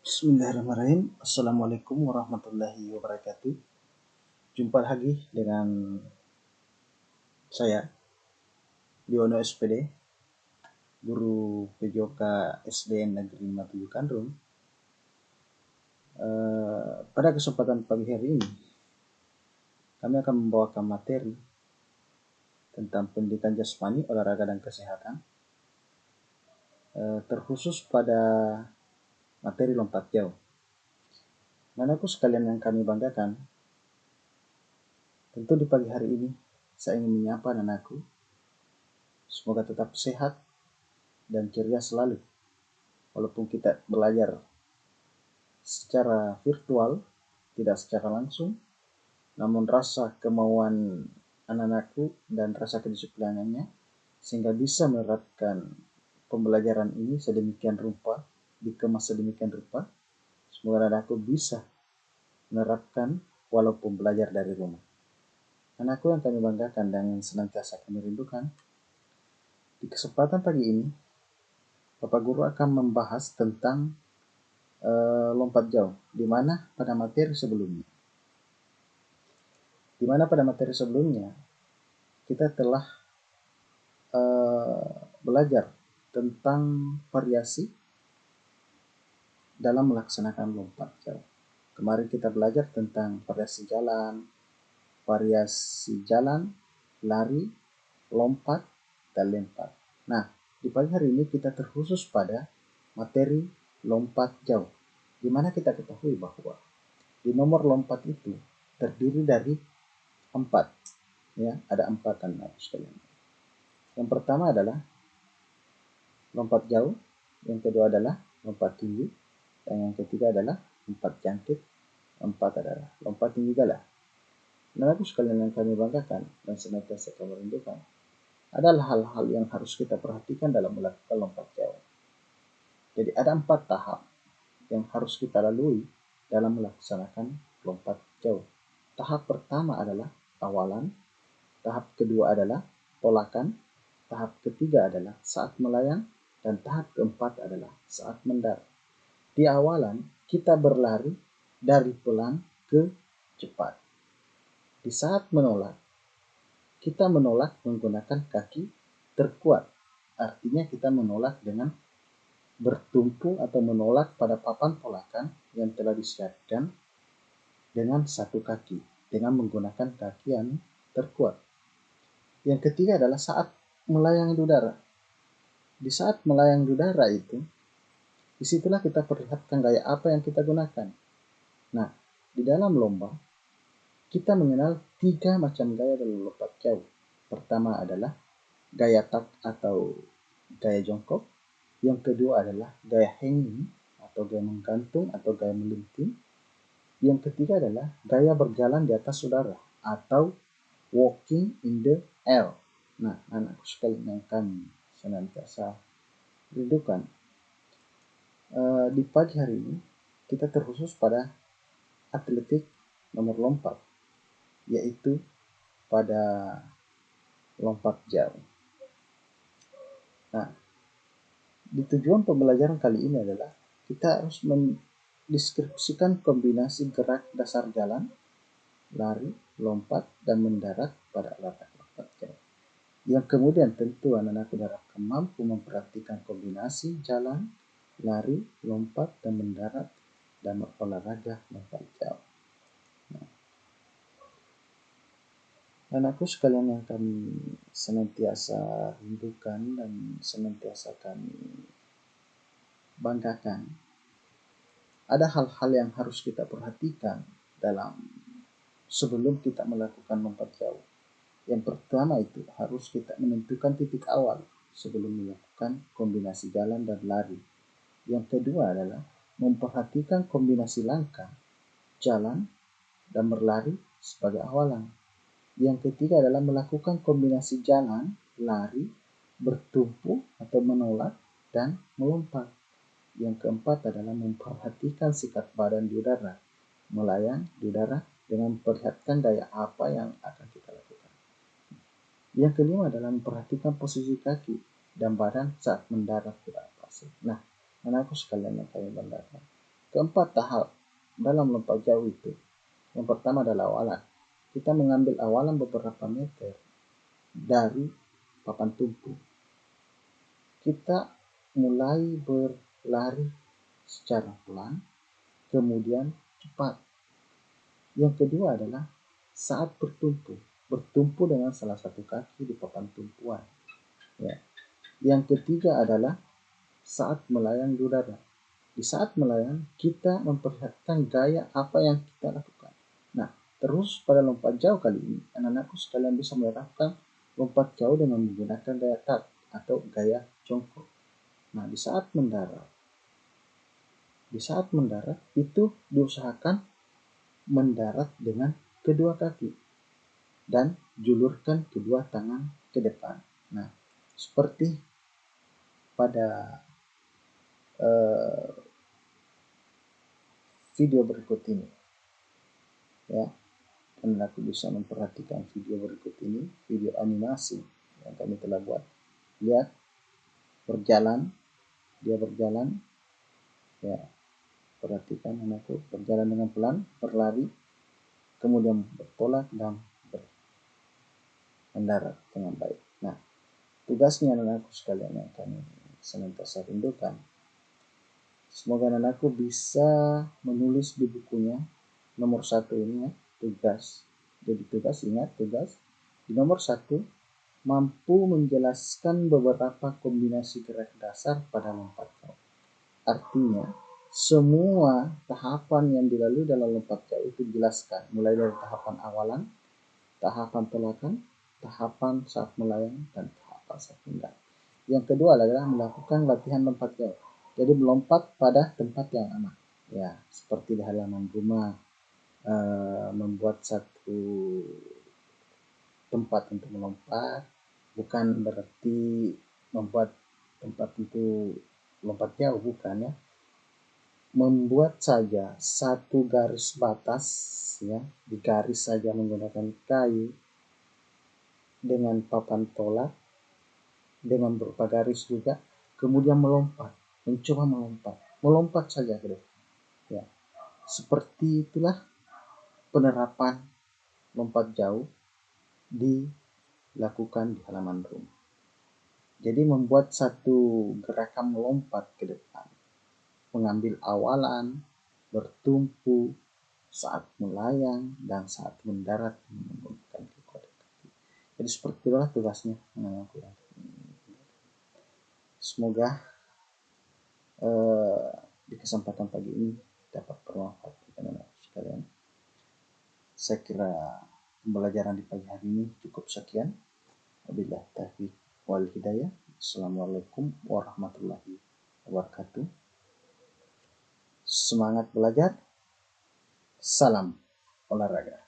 Bismillahirrahmanirrahim. Assalamualaikum warahmatullahi wabarakatuh. Jumpa lagi dengan saya, Yono SPD, guru PJOK SDN Negeri 57 Kandung. Pada kesempatan pagi hari ini, kami akan membawakan materi tentang pendidikan jasmani, olahraga, dan kesehatan, terkhusus pada materi lompat jauh. Anakku sekalian yang kami banggakan, tentu di pagi hari ini saya ingin menyapa anakku, semoga tetap sehat dan ceria selalu. Walaupun kita belajar secara virtual, tidak secara langsung, namun rasa kemauan anak-anakku dan rasa kedisiplinannya sehingga bisa menerapkan pembelajaran ini sedemikian rupa, dikemas sedemikian rupa, semoga anakku bisa menerapkan walaupun belajar dari rumah. Anakku yang kami banggakan dan senantiasa kami rindukan, di kesempatan pagi ini Bapak Guru akan membahas tentang lompat jauh, di mana pada materi sebelumnya kita telah belajar tentang variasi dalam melaksanakan lompat jauh. Kemarin kita belajar tentang variasi jalan, lari, lompat, dan lempar. Nah, di pagi hari ini kita terkhusus pada materi lompat jauh, di mana kita ketahui bahwa di nomor lompat itu terdiri dari 4, ya, ada 4 anak sekalian. Yang pertama adalah lompat jauh, yang kedua adalah lompat tinggi, dan yang ketiga adalah lompat jangkit, empat adalah lompat tinggi galah. Anakku sekalian yang kami banggakan dan senantiasa kami rindukan, adalah hal-hal yang harus kita perhatikan dalam melakukan lompat jauh. Jadi ada 4 tahap yang harus kita lalui dalam melaksanakan lompat jauh. Tahap pertama adalah awalan, tahap kedua adalah tolakan, tahap ketiga adalah saat melayang, dan tahap keempat adalah saat mendarat. Di awalan kita berlari dari pelan ke cepat. Di saat menolak, kita menolak menggunakan kaki terkuat. Artinya kita menolak dengan bertumpu atau menolak pada papan tolakan yang telah disiapkan dengan satu kaki, dengan menggunakan kaki yang terkuat. Yang ketiga adalah saat melayang di udara. Di saat melayang di udara itu, disitulah kita perlihatkan gaya apa yang kita gunakan. Nah, di dalam lomba, kita mengenal 3 macam gaya dalam lompat jauh. Pertama adalah gaya tak atau gaya jongkok. Yang kedua adalah gaya hanging atau gaya menggantung atau gaya melinting. Yang ketiga adalah gaya berjalan di atas udara atau walking in the air. Nah, anakku sekalian yang kami senantiasa rindukan, di pagi hari ini kita terkhusus pada atletik nomor lompat, yaitu pada lompat jauh. Nah, di tujuan pembelajaran kali ini adalah kita harus mendeskripsikan kombinasi gerak dasar jalan, lari, lompat, dan mendarat pada olahraga lompat jauh. Yang kemudian tentu anak-anak akan mampu memperhatikan kombinasi jalan, lari, lompat, dan mendarat dalam olahraga lompat jauh. Nah, anakku sekalian yang kami senantiasa rindukan dan senantiasa kami banggakan, ada hal-hal yang harus kita perhatikan dalam sebelum kita melakukan lompat jauh. Yang pertama itu harus kita menentukan titik awal sebelum melakukan kombinasi jalan dan lari. Yang kedua adalah memperhatikan kombinasi langkah, jalan, dan berlari sebagai awalan. Yang ketiga adalah melakukan kombinasi jalan, lari, bertumpu atau menolak, dan melompat. Yang keempat adalah memperhatikan sikap badan di udara, melayang di udara dengan memperlihatkan gaya apa yang akan kita lakukan. Yang kelima adalah memperhatikan posisi kaki dan badan saat mendarat di atas pasir. Nah, anakku sekalian yang kami banggakan, Keempat tahap dalam lompat jauh itu, yang pertama adalah awalan. Kita mengambil awalan beberapa meter dari papan tumpu. Kita mulai berlari secara pelan, kemudian cepat. Yang kedua adalah saat bertumpu dengan salah satu kaki di papan tumpuan. Ya. Yang ketiga adalah saat melayang di udara. Di saat melayang, kita memperlihatkan gaya apa yang kita lakukan. Nah, terus pada lompat jauh kali ini, anak-anakku sekalian bisa menerapkan lompat jauh dengan menggunakan gaya tuck atau gaya jongkok. Nah, di saat mendarat itu diusahakan mendarat dengan kedua kaki dan julurkan kedua tangan ke depan. Nah, seperti pada video berikut ini, ya, dan aku bisa memperhatikan video berikut ini, video animasi yang kami telah buat. Lihat, dia berjalan, ya, perhatikan anakku berjalan dengan pelan, berlari, kemudian bertolak dan mendarat dengan baik. Nah, tugasnya anakku sekalian yang kami senantiasa rindukan, semoga anakku bisa menulis di bukunya nomor 1 ini, ya, tugas. Jadi ingat tugas di nomor 1, mampu menjelaskan beberapa kombinasi gerak dasar pada lompat jauh. Artinya semua tahapan yang dilalui dalam lompat jauh itu dijelaskan, mulai dari tahapan awalan, tahapan tolakan, tahapan saat melayang, dan tahapan saat mendarat. Yang kedua adalah melakukan latihan lompat jauh. Jadi melompat pada tempat yang aman, ya, seperti di halaman rumah, membuat satu tempat untuk melompat, bukan berarti membuat tempat itu lompat jauh, bukan, ya. Membuat saja satu garis batas, ya, digaris saja menggunakan kayu dengan papan tolak dengan berupa garis juga, kemudian mencoba melompat saja ke depan, ya. Seperti itulah penerapan lompat jauh dilakukan di halaman rumah. Jadi membuat satu gerakan melompat ke depan, mengambil awalan, bertumpu, saat melayang, dan saat mendarat menggunakan kedua kaki. Jadi seperti itulah tugasnya. Semoga di kesempatan pagi ini dapat bermanfaat bagi anak-anak sekalian. Saya kira pembelajaran di pagi hari ini cukup sekian. Wabillahi taufiq wal hidayah. Assalamualaikum warahmatullahi wabarakatuh. Semangat belajar. Salam olahraga.